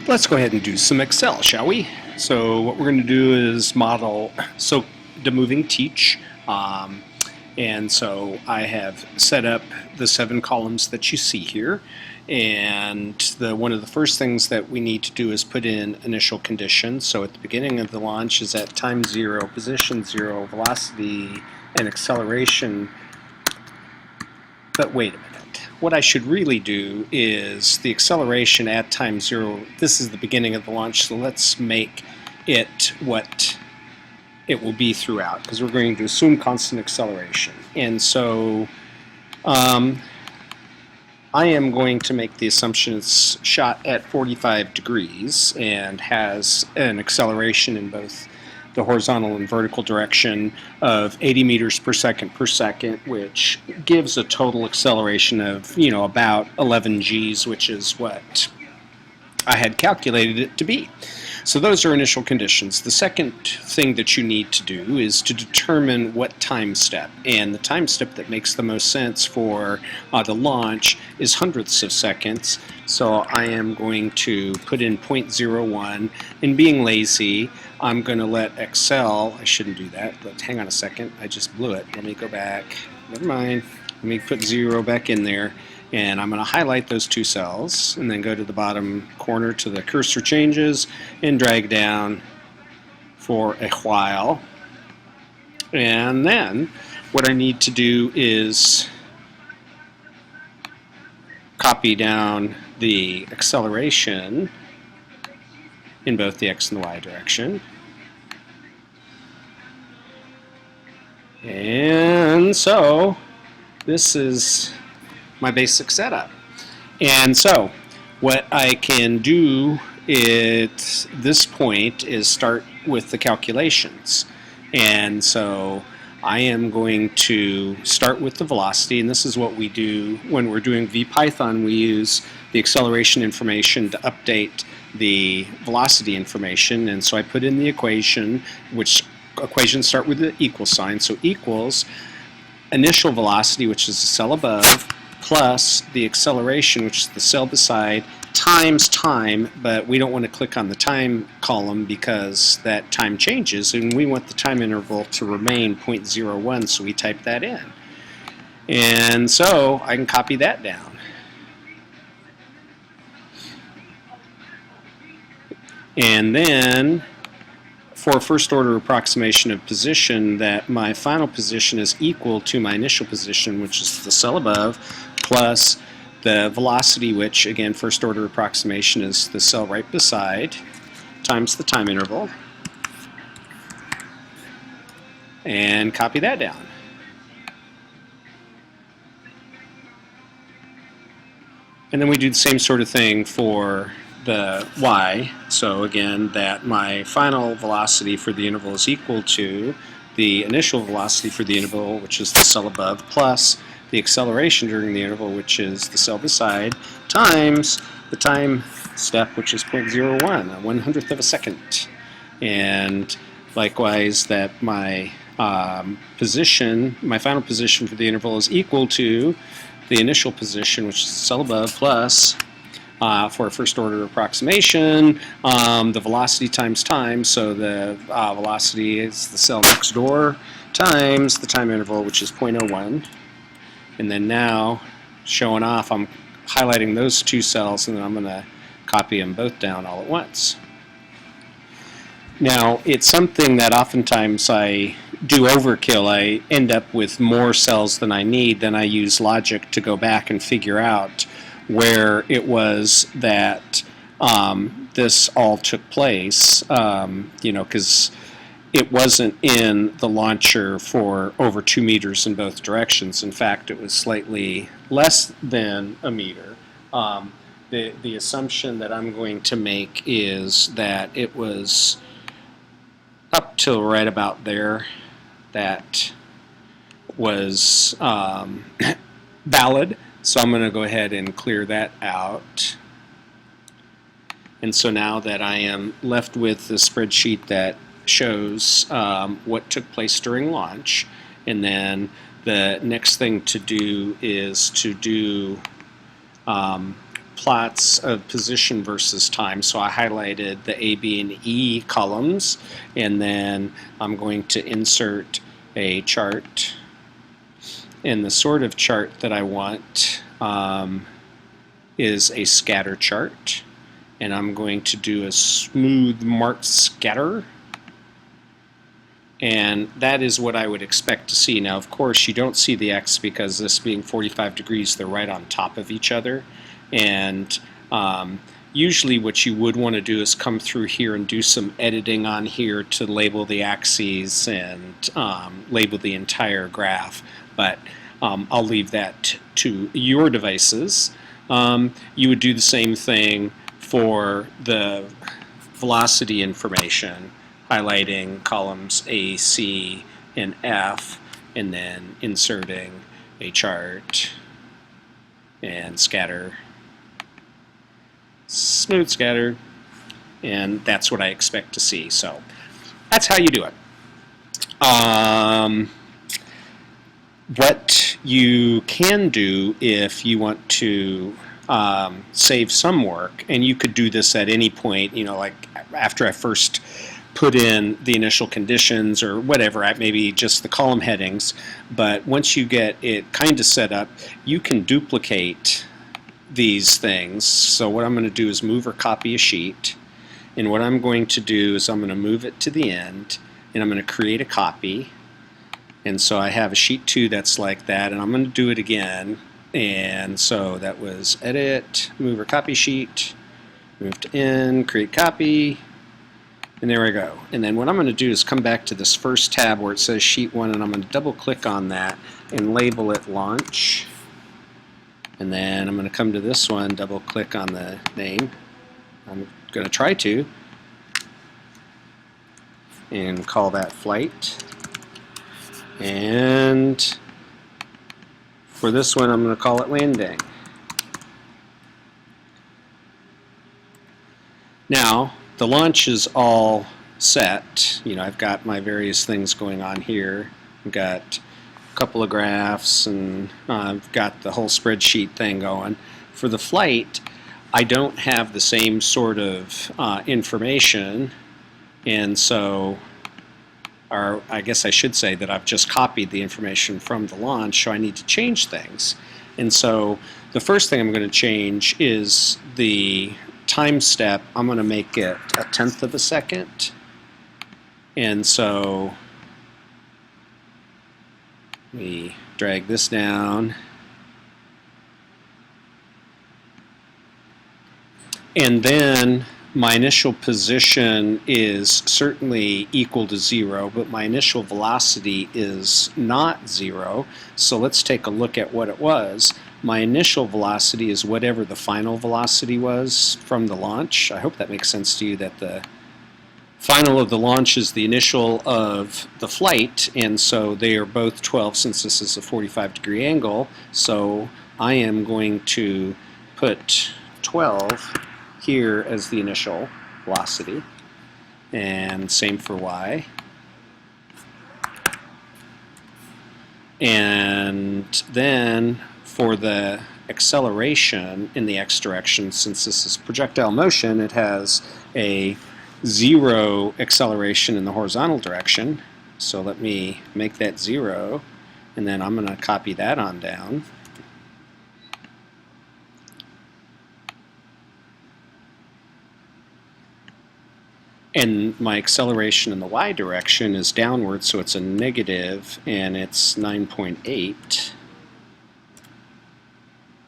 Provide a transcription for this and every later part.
Let's go ahead and do some Excel, shall we? So what we're going to do is model the moving teach. And so I have set up the 7 columns that you see here. And one of the first things that we need to do is put in initial conditions. So at the beginning of the launch is at time 0, position 0, velocity and acceleration. But wait a minute. What I should really do is the acceleration at time 0. This is the beginning of the launch, so let's make it what it will be throughout, because we're going to assume constant acceleration. And so I am going to make the assumption it's shot at 45 degrees and has an acceleration in both the horizontal and vertical direction of 80 meters per second, which gives a total acceleration of, about 11 Gs, which is what I had calculated it to be. So those are initial conditions. The second thing that you need to do is to determine what time step. And the time step that makes the most sense for the launch is hundredths of seconds. So I am going to put in 0.01. And being lazy, I'm going to let Excel, I shouldn't do that, but hang on a second, I just blew it. Let me go back. Never mind. Let me put 0 back in there. And I'm going to highlight those 2 cells and then go to the bottom corner to the cursor changes and drag down for a while. And then what I need to do is copy down the acceleration in both the x and the y direction. And so this is my basic setup. And so what I can do at this point is start with the calculations. And so I am going to start with the velocity, and this is what we do when we're doing VPython. We use the acceleration information to update the velocity information. And so I put in the equation, which equations start with the equal sign. So equals initial velocity, which is the cell above, plus the acceleration, which is the cell beside, times time, but we don't want to click on the time column because that time changes, and we want the time interval to remain 0.01, so we type that in. And so I can copy that down. And then for first order approximation of position, that my final position is equal to my initial position, which is the cell above, plus the velocity, which again first order approximation is the cell right beside, times the time interval, and copy that down. And then we do the same sort of thing for the y. So again, that my final velocity for the interval is equal to the initial velocity for the interval, which is the cell above, plus the acceleration during the interval, which is the cell beside, times the time step, which is 0.01, a 100th of a second. And likewise, that my position, my final position for the interval is equal to the initial position, which is the cell above, plus for a first order approximation, the velocity times time, so the velocity is the cell next door, times the time interval, which is 0.01. And then now, showing off, I'm highlighting those 2 cells, and then I'm going to copy them both down all at once. Now, it's something that oftentimes I do overkill. I end up with more cells than I need. Then I use logic to go back and figure out where it was that this all took place, because it wasn't in the launcher for over 2 meters in both directions. In fact, it was slightly less than a meter. The assumption that I'm going to make is that it was up till right about there that was valid. So I'm going to go ahead and clear that out. And so now that I am left with the spreadsheet that shows what took place during launch, and then the next thing to do is to do plots of position versus time. So I highlighted the A, B, and E columns, and then I'm going to insert a chart. And the sort of chart that I want is a scatter chart. And I'm going to do a smooth marked scatter. And that is what I would expect to see. Now, of course, you don't see the X because this being 45 degrees, they're right on top of each other. And usually what you would want to do is come through here and do some editing on here to label the axes and label the entire graph. But I'll leave that to your devices. You would do the same thing for the velocity information, highlighting columns A, C, and F, and then inserting a chart and scatter, smooth scatter, and that's what I expect to see. So that's how you do it. What you can do if you want to save some work, and you could do this at any point, you know, like after I first put in the initial conditions or whatever, maybe just the column headings, but once you get it kind of set up, you can duplicate these things. So what I'm going to do is move or copy a sheet, and what I'm going to do is I'm going to move it to the end, and I'm going to create a copy. And so I have a sheet 2 that's like that, and I'm going to do it again. And so that was edit, move or copy sheet, move to end, create copy, and there we go. And then what I'm going to do is come back to this first tab where it says sheet 1, and I'm going to double click on that and label it launch. And then I'm going to come to this one, double click on the name. I'm going to try to, and call that flight. And for this one, I'm going to call it landing. Now, the launch is all set. You know, I've got my various things going on here. I've got a couple of graphs, and I've got the whole spreadsheet thing going. For the flight, I don't have the same sort of information, and so, or I guess I should say that I've just copied the information from the launch, so I need to change things. And so the first thing I'm going to change is the time step. I'm going to make it 1/10 of a second. And so we drag this down. And then my initial position is certainly equal to 0, but my initial velocity is not 0. So let's take a look at what it was. My initial velocity is whatever the final velocity was from the launch. I hope that makes sense to you, that the final of the launch is the initial of the flight, and so they are both 12 since this is a 45-degree angle. So I am going to put 12 here as the initial velocity, and same for y. And then for the acceleration in the x direction, since this is projectile motion, it has a 0 acceleration in the horizontal direction. So let me make that 0, and then I'm going to copy that on down. And my acceleration in the y direction is downward, so it's a negative, and it's 9.8.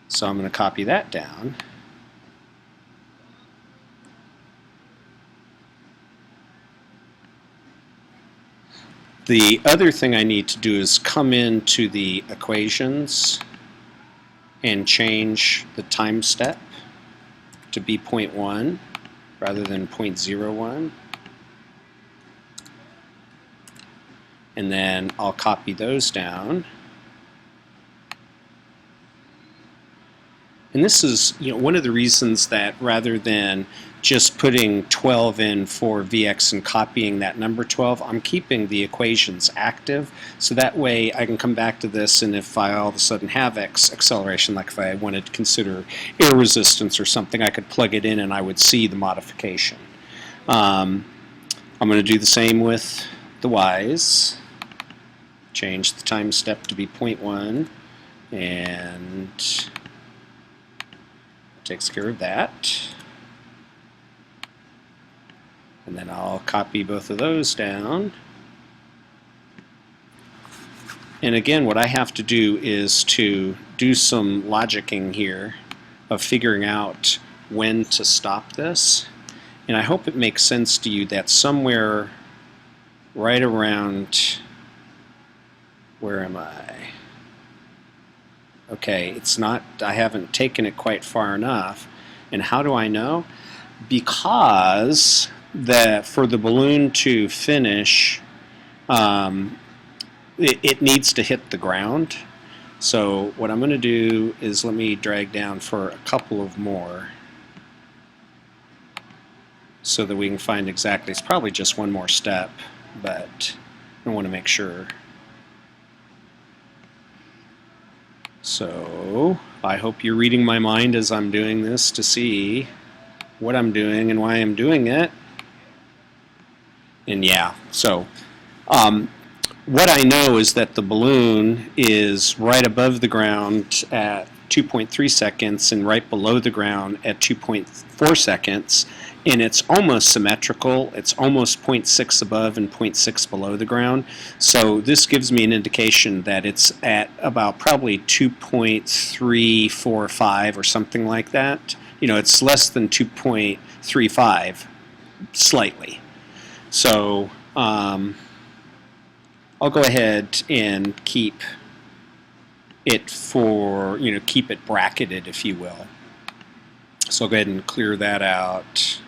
So I'm going to copy that down. The other thing I need to do is come into the equations and change the time step to be 0.1. rather than 0.01. And then I'll copy those down. And this is, one of the reasons that rather than just putting 12 in for Vx and copying that number 12, I'm keeping the equations active, so that way I can come back to this, and if I all of a sudden have X acceleration, like if I wanted to consider air resistance or something, I could plug it in and I would see the modification. I'm going to do the same with the Y's. Change the time step to be 0.1, and takes care of that. And then I'll copy both of those down. And again, what I have to do is to do some logicking here of figuring out when to stop this. And I hope it makes sense to you that somewhere right around, where am I? Okay, it's not, I haven't taken it quite far enough. And how do I know? Because for the balloon to finish, it needs to hit the ground. So what I'm going to do is let me drag down for a couple of more so that we can find exactly, it's probably just one more step, but I want to make sure. So I hope you're reading my mind as I'm doing this to see what I'm doing and why I'm doing it. And yeah, so what I know is that the balloon is right above the ground at 2.3 seconds and right below the ground at 2.4 seconds, and it's almost symmetrical. It's almost 0.6 above and 0.6 below the ground. So this gives me an indication that it's at about probably 2.345 or something like that. It's less than 2.35 slightly. So I'll go ahead and keep it keep it bracketed, if you will. So I'll go ahead and clear that out.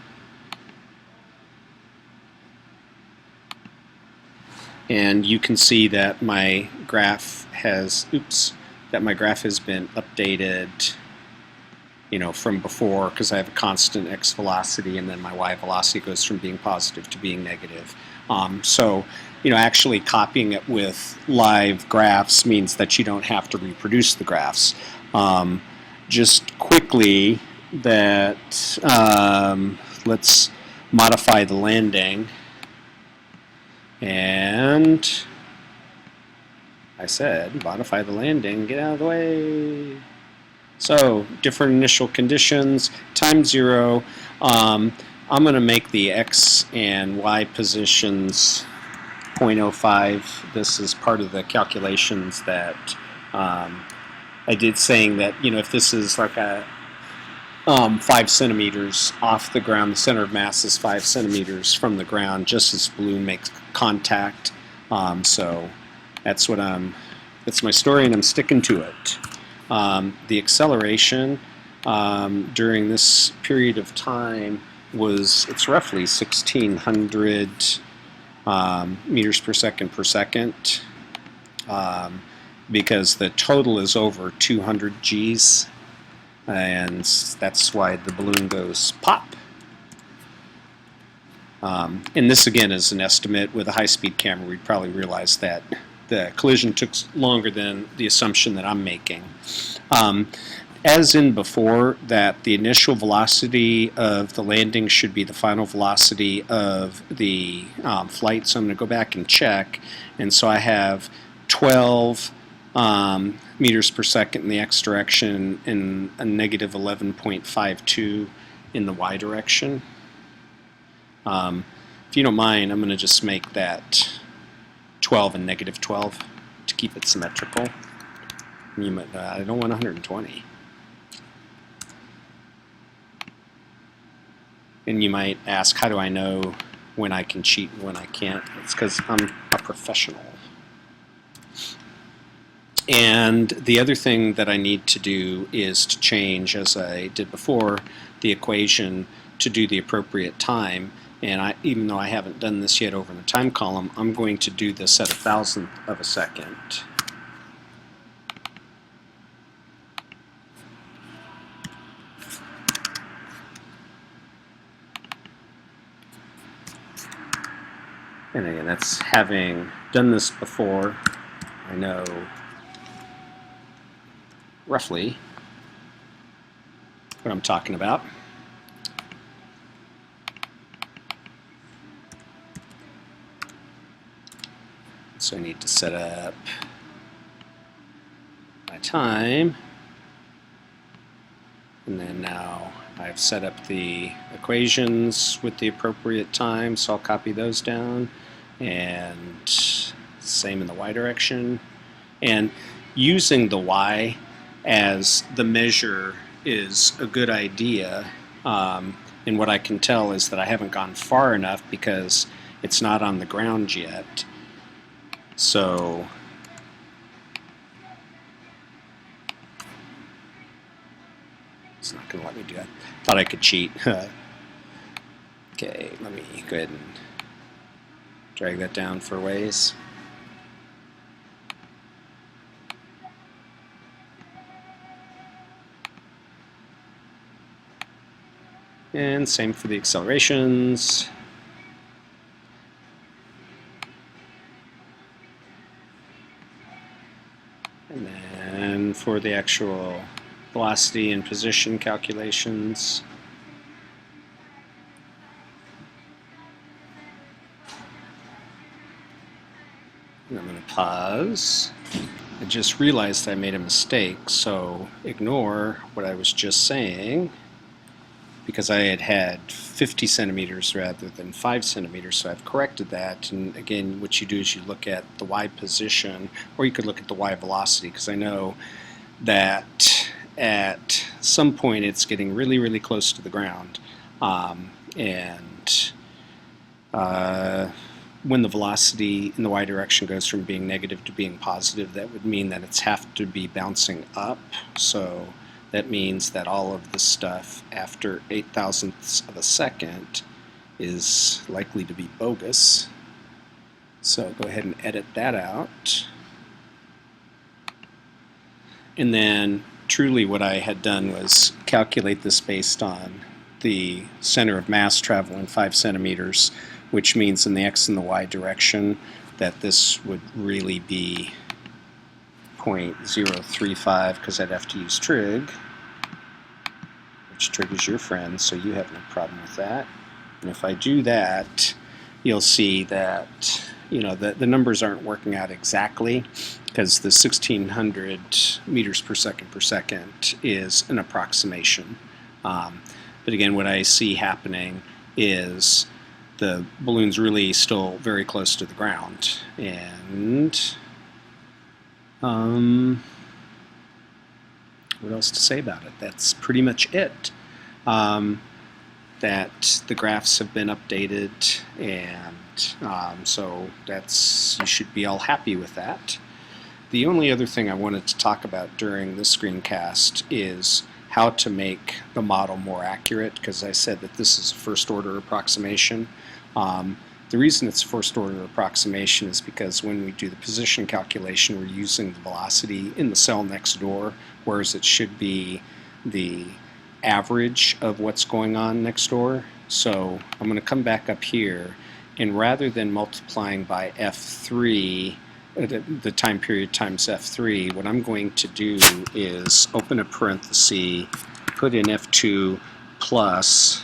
And you can see that my graph has, been updated, from before, because I have a constant x velocity, and then my y velocity goes from being positive to being negative. So actually copying it with live graphs means that you don't have to reproduce the graphs. Just quickly, that let's modify the landing. And I said, modify the landing, get out of the way. So, different initial conditions, time 0. I'm going to make the x and y positions 0.05. This is part of the calculations that I did, saying that, if this is like a 5 centimeters off the ground, the center of mass is 5 centimeters from the ground, just as the balloon makes contact. So that's my story, and I'm sticking to it. The acceleration during this period of time it's roughly 1,600 meters per second because the total is over 200 Gs, and that's why the balloon goes pop. And this again is an estimate. With a high-speed camera, we'd probably realize that the collision took longer than the assumption that I'm making. As in before, that the initial velocity of the landing should be the final velocity of the flight. So I'm going to go back and check. And so I have 12 meters per second in the x direction and a negative 11.52 in the y direction. If you don't mind, I'm going to just make that 12 and negative 12 to keep it symmetrical. I don't want 120. And you might ask, how do I know when I can cheat and when I can't? It's because I'm a professional. And the other thing that I need to do is to change, as I did before, the equation to do the appropriate time. And even though I haven't done this yet over in the time column, I'm going to do this at 1,000th of a second. And again, that's having done this before. I know roughly what I'm talking about. So I need to set up my time. And then now I've set up the equations with the appropriate time, so I'll copy those down. And same in the y direction. And using the y as the measure is a good idea. And what I can tell is that I haven't gone far enough because it's not on the ground yet. So it's not going to let me do that. Thought I could cheat. Okay, let me go ahead and drag that down for ways. And same for the accelerations. And then for the actual velocity and position calculations. And I'm going to pause. I just realized I made a mistake, so ignore what I was just saying, because I had 50 centimeters rather than 5 centimeters, so I've corrected that. And again, what you do is you look at the y position, or you could look at the y velocity, because I know that at some point it's getting really, really close to the ground. When the velocity in the y direction goes from being negative to being positive, that would mean that it's have to be bouncing up. So that means that all of the stuff after 0.008 of a second is likely to be bogus. So go ahead and edit that out. And then truly what I had done was calculate this based on the center of mass travel in 5 centimeters, which means in the x and the y direction that this would really be 0.035, because I'd have to use trig, which trig is your friend, so you have no problem with that. And if I do that, you'll see that the numbers aren't working out exactly, because the 1600 meters per second is an approximation. But again, what I see happening is the balloon's really still very close to the ground. And what else to say about it? That's pretty much it. That the graphs have been updated, and so you should be all happy with that. The only other thing I wanted to talk about during this screencast is how to make the model more accurate, because I said that this is a first order approximation. The reason it's first order approximation is because when we do the position calculation, we're using the velocity in the cell next door, whereas it should be the average of what's going on next door. So I'm going to come back up here, and rather than multiplying by F3, the time period times F3, what I'm going to do is open a parenthesis, put in F2 plus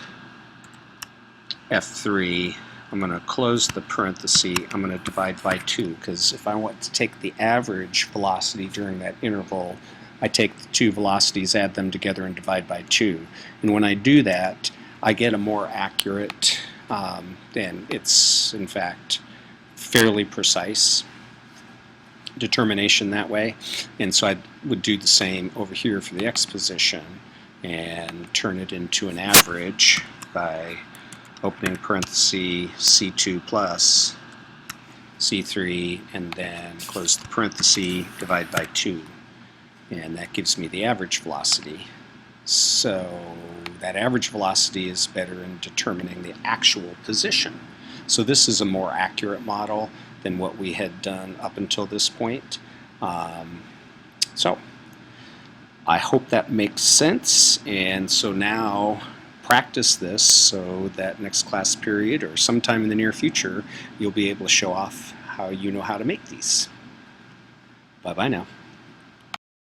F3. I'm going to close the parenthesis. I'm going to divide by 2, because if I want to take the average velocity during that interval, I take the two velocities, add them together, and divide by 2. And when I do that, I get a more accurate, and it's in fact fairly precise determination that way. And so I would do the same over here for the x position and turn it into an average by opening parenthesis C2 plus C3, and then close the parenthesis, divide by 2. And that gives me the average velocity. So that average velocity is better in determining the actual position. So this is a more accurate model than what we had done up until this point. So I hope that makes sense. And so now practice this so that next class period or sometime in the near future you'll be able to show off how you know how to make these. Bye-bye now.